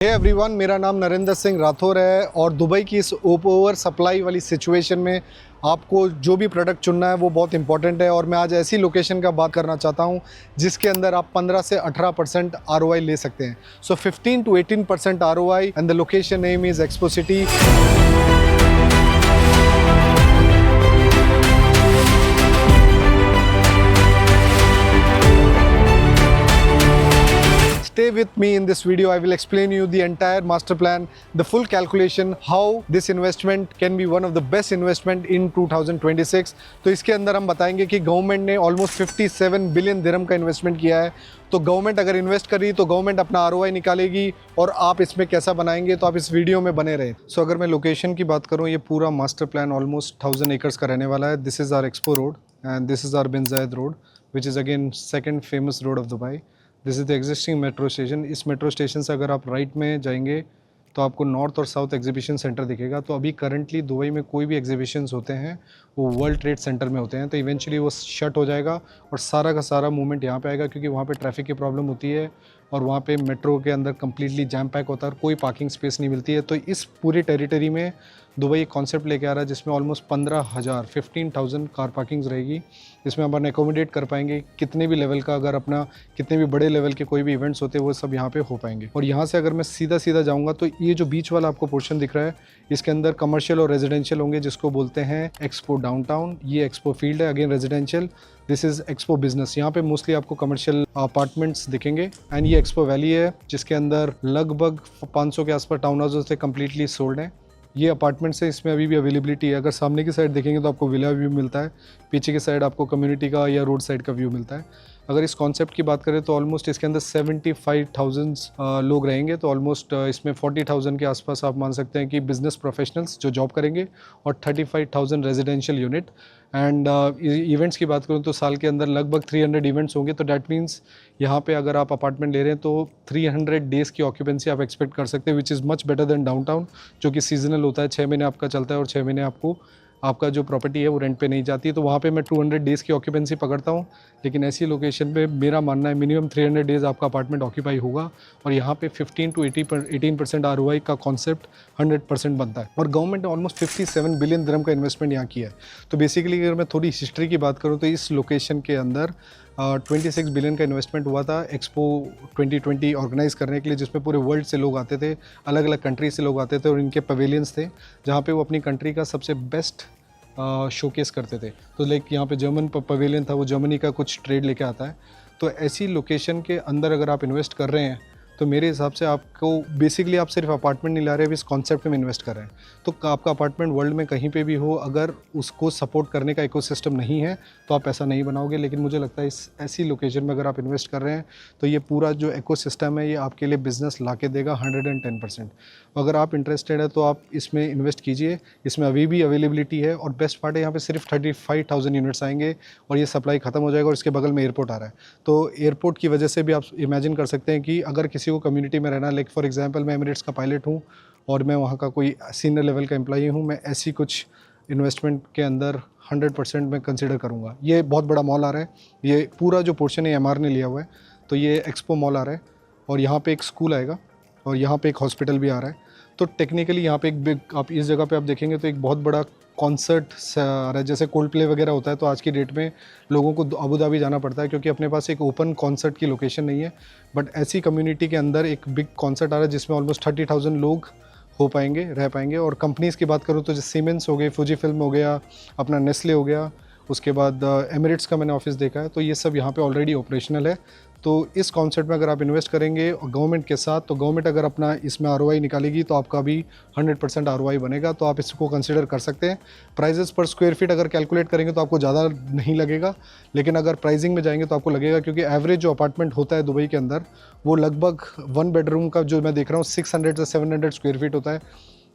Everyone, मेरा नाम नरेंद्र सिंह राठौर है और दुबई की इस ओवर सप्लाई वाली सिचुएशन में आपको जो भी प्रोडक्ट चुनना है वो बहुत इंपॉर्टेंट है। और मैं आज ऐसी लोकेशन का बात करना चाहता हूँ जिसके अंदर आप 15 से 18% ROI ले सकते हैं। सो 15 to 18% ROI and the location name is expo city. Stay with me in this video. I will explain you the entire master plan, the full calculation, how this investment can be one of the best investment in 2026। तो इसके अंदर हम बताएंगे कि government ने almost 57 billion दिरहम का investment किया है। तो गवर्नमेंट अगर इन्वेस्ट करी तो गवर्नमेंट अपना ROI निकालेगी और आप इसमें कैसा बनाएंगे, तो आप इस वीडियो में बने रहे। सो अगर मैं लोकेशन की बात करूँ, ये पूरा मास्टर प्लान ऑलमोस्ट 1000 एकर्स का रहने वाला है। This is our Expo road and this is our Bin Zayed road which is again second famous road of Dubai. This is the existing metro station. इस मेट्रो स्टेशन से अगर आप right में जाएंगे तो आपको नॉर्थ और साउथ एग्जीबिशन सेंटर दिखेगा। तो अभी करंटली दुबई में कोई भी एग्जीबिशंस होते हैं वो वर्ल्ड ट्रेड सेंटर में होते हैं, तो इवेंचुअली वो शट हो जाएगा और सारा का सारा मूवमेंट यहाँ पे आएगा, क्योंकि वहाँ पे ट्रैफिक की प्रॉब्लम होती है और वहाँ पे मेट्रो के अंदर कम्प्लीटली जैम पैक होता है और कोई पार्किंग स्पेस नहीं मिलती है। तो इस पूरी टेरिटरी में दुबई एक कॉन्सेप्ट लेके आ रहा है जिसमें ऑलमोस्ट 15,000 कार पार्किंग्स रहेगी। इसमें अपन एकोमोडेट कर पाएंगे कितने भी लेवल का, अगर अपना कितने भी बड़े लेवल के कोई भी इवेंट्स होते हैं वो सब यहाँ पे हो पाएंगे। और यहाँ से अगर मैं सीधा जाऊँगा तो ये जो बीच वाला आपको पोर्शन दिख रहा है, इसके अंदर कमर्शियल और रेजिडेंशियल होंगे, जिसको बोलते हैं एक्सपो डाउनटाउन। ये एक्सपो फील्ड है, again residential. This is expo business. यहाँ पे मोस्टली आपको कमर्शियल अपार्टमेंट्स दिखेंगे। एंड ये एक्सपो वैली है जिसके अंदर लगभग 500 के आसपास टाउन हाउस से कम्प्लीटली सोल्ड है। ये अपार्टमेंट्स है, इसमें अभी भी अवेलेबिलिटी है। अगर सामने की साइड देखेंगे तो आपको विला व्यू मिलता है, पीछे की साइड आपको कम्युनिटी का या रोड साइड का व्यू मिलता है। अगर इस कॉन्सेप्ट की बात करें तो ऑलमोस्ट इसके अंदर 75,000 लोग रहेंगे। तो ऑलमोस्ट इसमें 40,000 के आसपास आप मान सकते हैं कि बिजनेस प्रोफेशनल्स जो जॉब करेंगे और 35,000 रेजिडेंशियल यूनिट। एंड इवेंट्स की बात करूँ तो साल के अंदर लगभग 300 इवेंट्स होंगे। तो डैट मीन्स यहाँ पे अगर आप अपार्टमेंट ले रहे हैं तो 300 डेज़ की ऑक्यूपेंसी आप एक्सपेक्ट कर सकते हैं, which is much better than downtown जो कि सीजनल होता है। 6 महीने आपका चलता है और 6 महीने आपका जो प्रॉपर्टी है वो रेंट पे नहीं जाती है। तो वहाँ पे मैं 200 डेज़ की ऑक्यूपेंसी पकड़ता हूँ, लेकिन ऐसी लोकेशन पे मेरा मानना है मिनिमम 300 डेज़ आपका अपार्टमेंट ऑक्यूपाई होगा और यहाँ पे 15 to 18% ROI का कॉन्सेप्ट 100% बनता है। और गवर्नमेंट ने ऑलमोस्ट 57 बिलियन दिरहम का इन्वेस्टमेंट यहाँ किया है। तो बेसिकली अगर मैं थोड़ी हिस्ट्री की बात करूँ तो इस लोकेशन के अंदर 26 बिलियन का इन्वेस्टमेंट हुआ था एक्सपो 2020 ऑर्गेनाइज करने के लिए, जिसमें पूरे वर्ल्ड से लोग आते थे, अलग अलग कंट्री से लोग आते थे और इनके पवेलियंस थे जहाँ पे वो अपनी कंट्री का सबसे बेस्ट शोकेस करते थे। तो लाइक यहाँ पे जर्मन पवेलियन था, वो जर्मनी का कुछ ट्रेड लेके आता है। तो ऐसी लोकेशन के अंदर अगर आप इन्वेस्ट कर रहे हैं तो मेरे हिसाब से आपको बेसिकली आप सिर्फ अपार्टमेंट नहीं ला रहे हैं, इस कॉन्सेप्ट में इन्वेस्ट कर रहे हैं। तो आपका अपार्टमेंट वर्ल्ड में कहीं पे भी हो, अगर उसको सपोर्ट करने का इकोसिस्टम नहीं है तो आप ऐसा नहीं बनाओगे। लेकिन मुझे लगता है इस ऐसी लोकेशन में अगर आप इन्वेस्ट कर रहे हैं तो ये पूरा जो इकोसिस्टम है ये आपके लिए बिजनेस ला के देगा 110%। अगर आप इंटरेस्टेड है तो आप इसमें इन्वेस्ट कीजिए। इसमें अभी भी अवेलेबिलिटी है और बेस्ट पार्ट है यहाँ पे सिर्फ 35,000 यूनिट्स आएंगे और ये सप्लाई खत्म हो जाएगा। और इसके बगल में एयरपोर्ट आ रहा है, तो एयरपोर्ट की वजह से भी आप इमेजिन कर सकते हैं कि अगर किसी को कम्युनिटी में रहना, लाइक फॉर एग्जांपल मैं एमिरेट्स का पायलट हूँ और मैं वहाँ का कोई सीनियर लेवल का एम्प्लॉई हूँ, मैं ऐसी कुछ इन्वेस्टमेंट के अंदर 100% मैं कंसिडर करूँगा। ये बहुत बड़ा मॉल आ रहा है, ये पूरा जो पोर्शन है MR ने लिया हुआ है। तो ये एक्सपो मॉल आ रहा है और यहाँ पे एक स्कूल आएगा और यहाँ पे एक हॉस्पिटल भी आ रहा है। तो टेक्निकली यहाँ पे एक बिग, आप इस जगह पे आप देखेंगे तो एक बहुत बड़ा कॉन्सर्ट आ रहा है। जैसे कोल्ड प्ले वगैरह होता है तो आज की डेट में लोगों को अबू धाबी जाना पड़ता है क्योंकि अपने पास एक ओपन कॉन्सर्ट की लोकेशन नहीं है। बट ऐसी कम्युनिटी के अंदर एक बिग कॉन्सर्ट आ रहा है जिसमें ऑलमोस्ट 30,000 लोग हो पाएंगे, रह पाएंगे। और कंपनीज़ की बात करूँ तो जैसे सीमेंस हो गए, फुजी फिल्म हो गया, अपना नेस्ले हो गया, उसके बाद एमिरेट्स का मैंने ऑफिस देखा है, तो ये सब यहाँ पे ऑलरेडी ऑपरेशनल है। तो इस कॉन्सेप्ट में अगर आप इन्वेस्ट करेंगे गवर्नमेंट के साथ, तो गवर्नमेंट अगर अपना इसमें ROI निकालेगी तो आपका भी 100% ROI बनेगा। तो आप इसको कंसिडर कर सकते हैं। प्राइजेस पर स्क्वायर फीट अगर कैलकुलेट करेंगे तो आपको ज़्यादा नहीं लगेगा, लेकिन अगर प्राइसिंग में जाएंगे तो आपको लगेगा, क्योंकि एवरेज जो अपार्टमेंट होता है दुबई के अंदर वो लगभग 1 बेडरूम का जो मैं देख रहा हूँ 600 से 700 स्क्वायर फीट होता है।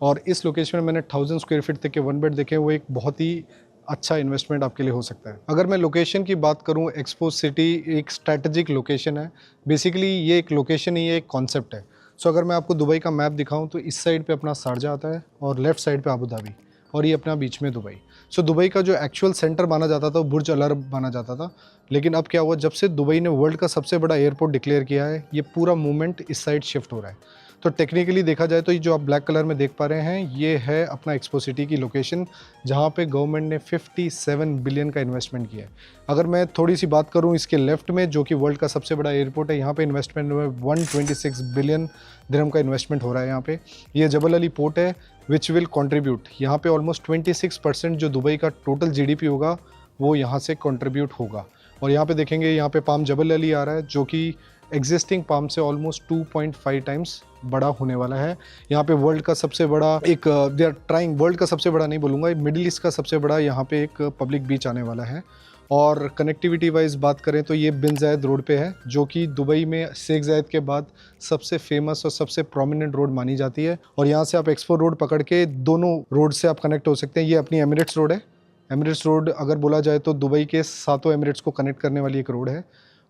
और इस लोकेशन में मैंने 1000 स्क्वायर फीट तक के 1 बेड देखे, वो एक बहुत ही अच्छा इन्वेस्टमेंट आपके लिए हो सकता है। अगर मैं लोकेशन की बात करूं, एक्सपो सिटी एक स्ट्रैटेजिक लोकेशन है। बेसिकली ये एक लोकेशन ही, ये एक कॉन्सेप्ट है। सो अगर मैं आपको दुबई का मैप दिखाऊं तो इस साइड पे अपना शारजा आता है और लेफ्ट साइड पे अबू धाबी और ये अपना बीच में दुबई। सो दुबई का जो एक्चुअल सेंटर माना जाता था वो बुर्ज अल अरब माना जाता था, लेकिन अब क्या हुआ, जब से दुबई ने वर्ल्ड का सबसे बड़ा एयरपोर्ट डिक्लेयर किया है, ये पूरा मूवमेंट इस साइड शिफ्ट हो रहा है। तो टेक्निकली देखा जाए तो ये जो आप ब्लैक कलर में देख पा रहे हैं ये है अपना एक्सपो सिटी की लोकेशन, जहाँ पे गवर्नमेंट ने 57 बिलियन का इन्वेस्टमेंट किया है। अगर मैं थोड़ी सी बात करूँ इसके लेफ्ट में, जो कि वर्ल्ड का सबसे बड़ा एयरपोर्ट है, यहाँ पे इन्वेस्टमेंट में 126 बिलियन दिरहम का इन्वेस्टमेंट हो रहा है यहाँ पे। ये जबल अली पोर्ट है विच विल कॉन्ट्रीब्यूट, यहाँ पे ऑलमोस्ट 26% जो दुबई का टोटल GDP होगा वो यहाँ से कॉन्ट्रीब्यूट होगा। और यहाँ पे देखेंगे, यहाँ पे पाम जबल अली आ रहा है जो कि एग्जिस्टिंग पाम से ऑलमोस्ट 2.5 टाइम्स बड़ा होने वाला है। यहाँ पे वर्ल्ड का सबसे बड़ा एक दे आर ट्राइंग, वर्ल्ड का सबसे बड़ा नहीं बोलूँगा, मिडिल ईस्ट का सबसे बड़ा यहाँ पे एक पब्लिक बीच आने वाला है। और कनेक्टिविटी वाइज बात करें तो ये बिन जायद रोड पे है, जो कि दुबई में शेख जायद के बाद सबसे फेमस और सबसे प्रोमिनेंट रोड मानी जाती है। और यहाँ से आप एक्सपो रोड पकड़ के दोनों रोड से आप कनेक्ट हो सकते हैं। ये अपनी एमिरेट्स रोड है। एमिरेट्स रोड अगर बोला जाए तो दुबई के 7 एमिरेट्स को कनेक्ट करने वाली एक रोड है।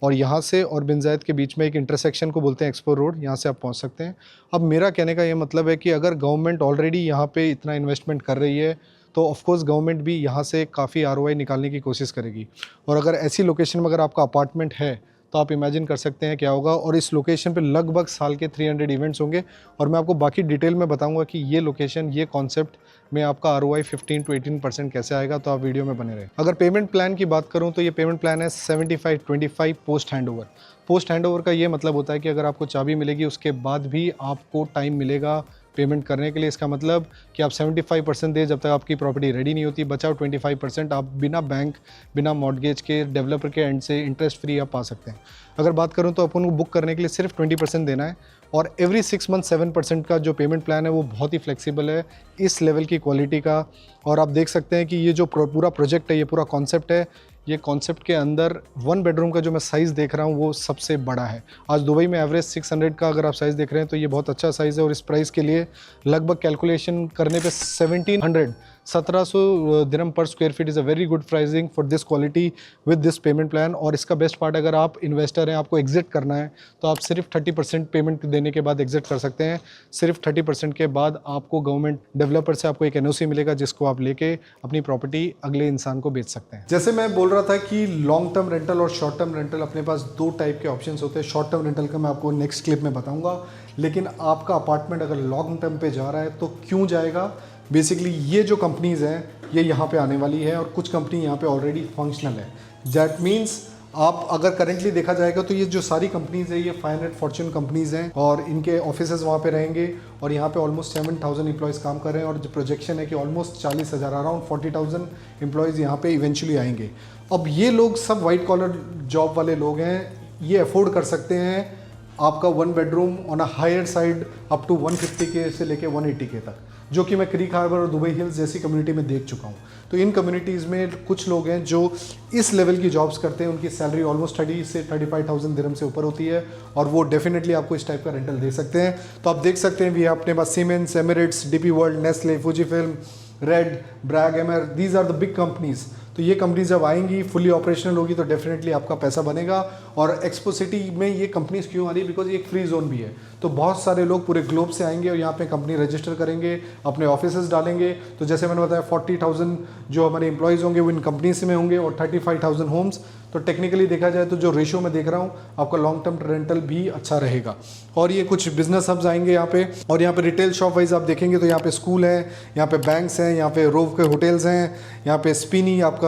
और यहाँ से और बिन जायद के बीच में एक इंटरसेक्शन को बोलते हैं एक्सपो रोड, यहाँ से आप पहुँच सकते हैं। अब मेरा कहने का ये मतलब है कि अगर गवर्नमेंट ऑलरेडी यहाँ पे इतना इन्वेस्टमेंट कर रही है तो ऑफकोर्स गवर्नमेंट भी यहाँ से काफ़ी ROI निकालने की कोशिश करेगी। और अगर ऐसी लोकेशन में अगर आपका अपार्टमेंट है तो आप इमेजिन कर सकते हैं क्या होगा। और इस लोकेशन पे लगभग साल के 300 इवेंट्स होंगे। और मैं आपको बाकी डिटेल में बताऊंगा कि ये लोकेशन, ये कॉन्सेप्ट में आपका ROI 15 to 18% कैसे आएगा, तो आप वीडियो में बने रहे। अगर पेमेंट प्लान की बात करूं तो ये पेमेंट प्लान है 75-25 पोस्ट हैंडओवर। पोस्ट हैंडओवर का ये मतलब होता है कि अगर आपको चाबी मिलेगी उसके बाद भी आपको टाइम मिलेगा पेमेंट करने के लिए। इसका मतलब कि आप 75% दें जब तक आपकी प्रॉपर्टी रेडी नहीं होती, बचाओ 25% आप बिना बैंक, बिना मॉर्गेज के, डेवलपर के एंड से इंटरेस्ट फ्री आप पा सकते हैं। अगर बात करूं तो अपन को बुक करने के लिए सिर्फ 20% देना है। और एवरी 6 मंथ 7% का जो पेमेंट प्लान है वो बहुत ही फ्लेक्सिबल है इस लेवल की क्वालिटी का। और आप देख सकते हैं कि ये जो पूरा प्रोजेक्ट है, ये पूरा कॉन्सेप्ट है, ये कॉन्सेप्ट के अंदर 1 बेडरूम का जो मैं साइज़ देख रहा हूँ वो सबसे बड़ा है। आज दुबई में एवरेज 600 का अगर आप साइज़ देख रहे हैं तो ये बहुत अच्छा साइज़ है। और इस प्राइस के लिए लगभग कैलकुलेशन करने पे 1700 दिरहम पर square feet is a very good pricing for this quality with this payment plan. और इसका बेस्ट पार्ट, अगर आप इन्वेस्टर हैं, आपको एग्जिट करना है तो आप सिर्फ 30% पेमेंट देने के बाद एग्जिट कर सकते हैं। सिर्फ 30% के बाद आपको गवर्नमेंट डेवलपर से आपको एक NOC मिलेगा जिसको आप लेके अपनी प्रॉपर्टी अगले इंसान को बेच सकते हैं। जैसे मैं बोल रहा था कि लॉन्ग टर्म रेंटल और शॉर्ट टर्म रेंटल, अपने पास 2 टाइप के ऑप्शंस होते हैं। शॉर्ट टर्म रेंटल का मैं आपको नेक्स्ट क्लिप में बताऊंगा। लेकिन आपका अपार्टमेंट अगर लॉन्ग टर्म पे जा रहा है तो क्यों जाएगा? बेसिकली ये जो कंपनीज़ हैं ये यहाँ पे आने वाली है और कुछ कंपनी यहाँ पे ऑलरेडी फंक्शनल है। दैट मीन्स आप अगर करेंटली देखा जाएगा तो ये जो सारी कंपनीज़ है ये 500 फॉर्च्यून कंपनीज़ हैं और इनके ऑफिसेज वहाँ पे रहेंगे। और यहाँ पे ऑलमोस्ट 7000 एम्प्लॉयज़ काम कर रहे हैं और जो प्रोजेक्शन है कि ऑलमोस्ट 40,000, अराउंड 40,000 एम्प्लॉयज़ यहाँ पे इवेंचुअली आएंगे। अब ये लोग सब वाइट कॉलर जॉब वाले लोग हैं, ये अफोर्ड कर सकते हैं आपका 1 bedroom on a higher side up to 150K से लेके 180K तक, जो कि मैं क्रीक हार्बर और दुबई हिल्स जैसी कम्युनिटी में देख चुका हूँ। तो इन कम्युनिटीज़ में कुछ लोग हैं जो इस लेवल की जॉब्स करते हैं, उनकी सैलरी ऑलमोस्ट 30 से 35,000 दिरहम से ऊपर होती है और वो डेफिनेटली आपको इस टाइप का रेंटल दे सकते हैं। तो आप देख सकते हैं भी अपने पास Siemens, Emirates, DP world, Nestle, Fujifilm, रेड, ब्रैग, Emaar, these are the big companies. तो ये कंपनीज जब आएंगी, फुली ऑपरेशनल होगी तो डेफिनेटली आपका पैसा बनेगा। और एक्सपो सिटी में ये कंपनीज क्यों आ रही है? बिकॉज ये एक फ्री जोन भी है, तो बहुत सारे लोग पूरे ग्लोब से आएंगे और यहाँ पे कंपनी रजिस्टर करेंगे, अपने ऑफिसेज डालेंगे। तो जैसे मैंने बताया 40,000 जो हमारे एम्प्लॉयज़ होंगे वो इन कंपनीज में होंगे और 35,000 होम्स। तो टेक्निकली देखा जाए तो जो रेशियो में देख रहा हूँ आपका लॉन्ग टर्म रेंटल भी अच्छा रहेगा। और ये कुछ बिजनेस हब्स आएंगे यहाँ पे, और यहाँ पे रिटेल शॉप वाइज आप देखेंगे तो यहाँ पे स्कूल है, यहाँ पे बैंक्स हैं, यहाँ पे रोव के होटल्स हैं, यहाँ पे स्पिनी आपका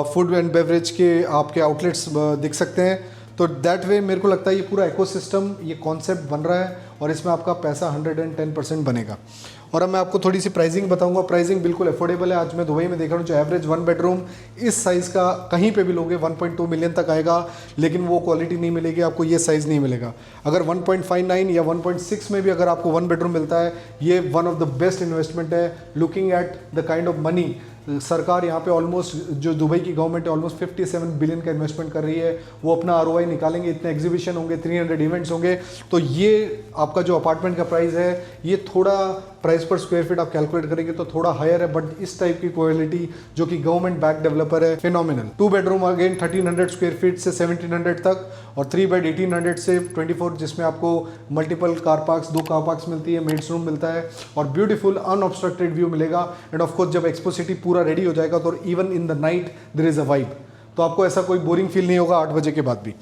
फूड एंड बेवरेज के आपके आउटलेट्स दिख सकते हैं। तो दैट वे मेरे को लगता है ये पूरा इकोसिस्टम, ये कॉन्सेप्ट बन रहा है और इसमें आपका पैसा 110% बनेगा। और अब मैं आपको थोड़ी सी प्राइसिंग बताऊंगा। प्राइसिंग बिल्कुल अफोर्डेबल है। आज मैं दुबई में देख रहा हूँ जो एवरेज 1 बेडरूम इस साइज़ का कहीं पे भी लोगे 1.2 मिलियन तक आएगा, लेकिन वो क्वालिटी नहीं मिलेगी आपको, ये साइज़ नहीं मिलेगा। अगर 1.59 या 1.6 में भी अगर आपको 1 बेडरूम मिलता है, ये one of the best investment है। Looking at the kind of money सरकार यहाँ पे ऑलमोस्ट, जो दुबई की गवर्नमेंट है, ऑलमोस्ट 57 बिलियन का इन्वेस्टमेंट कर रही है, वो अपना ROI निकालेंगे। इतने एग्जीबिशन होंगे, 300 इवेंट्स होंगे, तो ये आपका जो अपार्टमेंट का प्राइस है ये थोड़ा प्राइस पर स्क्वायर फीट आप कैलकुलेट करेंगे तो थोड़ा हायर है, बट इस टाइप की क्वालिटी जो कि गवर्नमेंट बैक डेवलपर है, phenomenal. 2 bedroom again 1300 square feet से 1700 तक, और 3 बेड 1800 से 24, जिसमें आपको multiple car parks, 2 car parks मिलती है, मेड्स रूम मिलता है और ब्यूटीफुल अनऑब्स्ट्रक्टेड व्यू मिलेगा। एंड ऑफ कोर्स जब एक्सपो सिटी पूरा रेडी हो जाएगा तो even in the night there is a vibe, तो आपको ऐसा कोई बोरिंग फील नहीं होगा 8 बजे के बाद भी।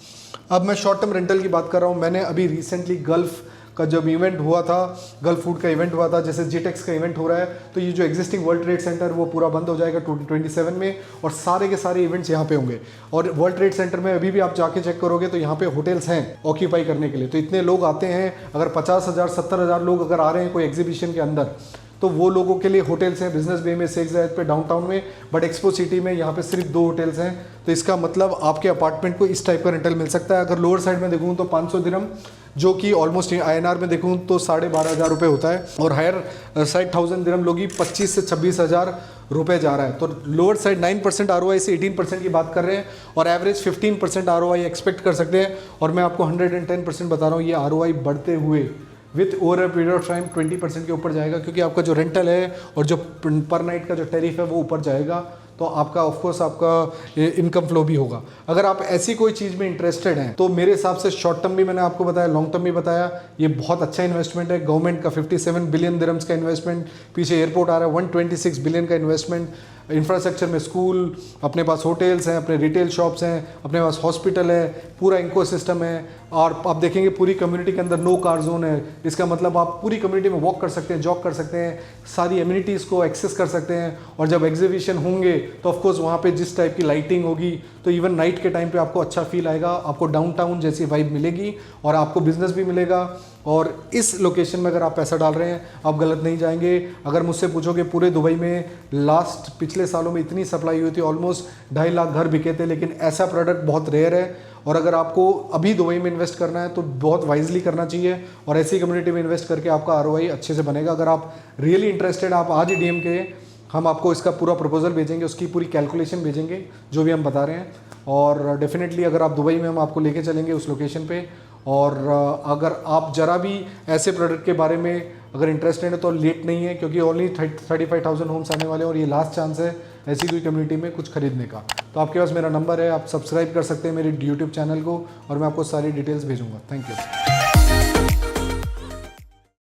अब मैं शॉर्ट टर्म रेंटल की बात कर रहा हूँ। मैंने अभी रिसेंटली गल्फ का जब इवेंट हुआ था, गल्फ फूड का इवेंट हुआ था, जैसे जीटेक्स का इवेंट हो रहा है, तो ये जो एग्जिस्टिंग वर्ल्ड ट्रेड सेंटर वो पूरा बंद हो जाएगा 2027 में, और सारे के सारे इवेंट्स यहाँ पे होंगे। और वर्ल्ड ट्रेड सेंटर में अभी भी आप जाके चेक करोगे तो यहाँ पे होटल्स हैं ऑक्यूपाई करने के लिए। तो इतने लोग आते हैं, अगर 50,000 70,000 लोग अगर आ रहे हैं कोई एग्जीबिशन के अंदर, तो वो लोगों के लिए होटल्स हैं बिजनेस बे में, शेख जायद पे, डाउनटाउन में, बट एक्सपो सिटी में यहाँ पे सिर्फ 2 होटल्स हैं। तो इसका मतलब आपके अपार्टमेंट को इस टाइप का रेंटल मिल सकता है। अगर लोअर साइड में देखूँ तो 500 दिरहम, जो कि ऑलमोस्ट INR में देखूँ तो 12,500 रुपये होता है, और हायर साइड 1000 दिरहम लोगी 25 से 26,000 रुपये जा रहा है। तो लोअर साइड 9% ROI से 18% की बात कर रहे हैं, और एवरेज 15% ROI एक्सपेक्ट कर सकते हैं। और मैं आपको 110% बता रहा हूँ, ये ROI बढ़ते हुए with over a period of time 20% के ऊपर जाएगा, क्योंकि आपका जो रेंटल है और जो पर नाइट का जो टैरिफ है वो ऊपर जाएगा। तो आपका ऑफकोर्स आपका इनकम फ्लो भी होगा। अगर आप ऐसी कोई चीज़ में इंटरेस्टेड हैं तो मेरे हिसाब से शॉर्ट टर्म भी मैंने आपको बताया, लॉन्ग टर्म भी बताया, ये बहुत अच्छा इन्वेस्टमेंट है। गवर्नमेंट का 57 बिलियन दिरहम्स का इन्वेस्टमेंट, पीछे एयरपोर्ट आ रहा है 126 बिलियन का इन्वेस्टमेंट, इंफ्रास्ट्रक्चर में स्कूल, अपने पास होटल्स हैं, अपने रिटेल शॉप्स हैं, अपने पास हॉस्पिटल है, पूरा इकोसिस्टम है। और आप देखेंगे पूरी कम्युनिटी के अंदर नो कार जोन है। इसका मतलब आप पूरी कम्युनिटी में वॉक कर सकते हैं, जॉग कर सकते हैं, सारी एमिनिटीज़ को एक्सेस कर सकते हैं। और जब एग्जीबिशन होंगे तो ऑफकोर्स वहाँ पे जिस टाइप की लाइटिंग होगी, तो इवन नाइट के टाइम पे आपको अच्छा फील आएगा, आपको डाउनटाउन जैसी वाइब मिलेगी, और आपको बिजनेस भी मिलेगा। और इस लोकेशन में अगर आप पैसा डाल रहे हैं, आप गलत नहीं जाएंगे। अगर मुझसे पूछोगे, पूरे दुबई में पिछले सालों में इतनी सप्लाई हुई थी, ऑलमोस्ट 2.5 लाख घर बिके थे, लेकिन ऐसा प्रोडक्ट बहुत रेयर है। और अगर आपको अभी दुबई में इन्वेस्ट करना है तो बहुत वाइजली करना चाहिए, और ऐसी कम्युनिटी में इन्वेस्ट करके आपका ROI अच्छे से बनेगा। अगर आप रियली इंटरेस्टेड, आप आज ही DM के, हम आपको इसका पूरा प्रपोजल भेजेंगे, उसकी पूरी कैलकुलेशन भेजेंगे जो भी हम बता रहे हैं। और डेफिनेटली अगर आप दुबई में, हम आपको लेके चलेंगे उस लोकेशन पे। और अगर आप जरा भी ऐसे प्रोडक्ट के बारे में अगर इंटरेस्टेड है तो लेट नहीं है, क्योंकि ओनली 35,000 होम्स आने वाले हैं, और ये लास्ट चांस है ऐसी कोई कम्युनिटी में कुछ खरीदने का। तो आपके पास मेरा नंबर है, आप सब्सक्राइब कर सकते हैं मेरे YouTube चैनल को, और मैं आपको सारी डिटेल्स भेजूंगा। Thank you.